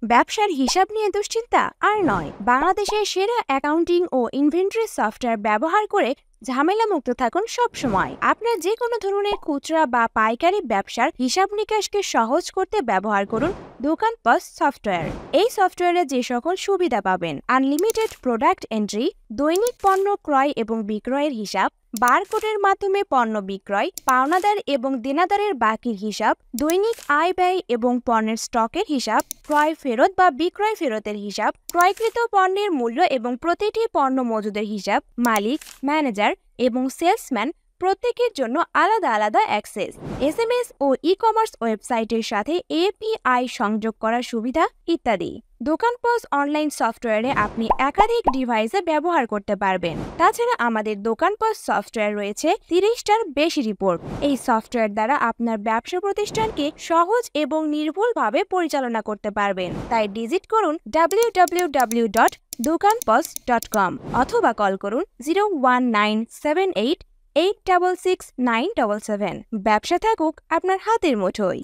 ব্যবসার হিসাব নিয়ে দুশ্চিন্তা আর নয়। বাংলাদেশের সেরা অ্যাকাউন্টিং ও ইনভেন্টরি সফটওয়্যার ব্যবহার করে ঝামেলা মুক্ত থাকুন সব সময়। আপনার যে কোনো ধরনের খুচরা বা পাইকারি ব্যবসার হিসাব নিকাশকে সহজ করতে ব্যবহার করুন দোকান পজ সফটওয়্যার। এই সফটওয়্যারে যে সকল সুবিধা পাবেন: আনলিমিটেড প্রোডাক্ট এন্ট্রি, দৈনিক পণ্য ক্রয় এবং বিক্রয়ের হিসাব, বারকোডের মাধ্যমে পণ্য বিক্রয়, পাওনাদার এবং দেনাদারের বাকির হিসাব, দৈনিক আয় ব্যয় এবং পণ্যের স্টকের হিসাব, ক্রয় ফেরত বা বিক্রয় ফেরতের হিসাব, ক্রয়কৃত পণ্যের মূল্য এবং প্রতিটি পণ্য মজুদের হিসাব, মালিক, ম্যানেজার এবং সেলসম্যান প্রত্যেকের জন্য আলাদা আলাদা অ্যাক্সেস, এসএমএস ও ই কমার্স ওয়েবসাইটের সাথে এপিআই সংযোগ করার সুবিধা ইত্যাদি। দোকান পজ অনলাইন সফটওয়্যারে আপনি একাধিক ডিভাইসে ব্যবহার করতে পারবেন। তাছাড়া আমাদের দোকান পজ সফটওয়্যার রয়েছে 30টার বেশি রিপোর্ট। এই সফটওয়্যার দ্বারা আপনার ব্যবসা প্রতিষ্ঠানকে সহজ এবং নির্ভুলভাবে পরিচালনা করতে পারবেন। তাই ভিজিট করুন www.dokanpoz.com অথবা কল করুন 01978 866 977। ব্যবসা থাকুক আপনার হাতের মুঠোয়।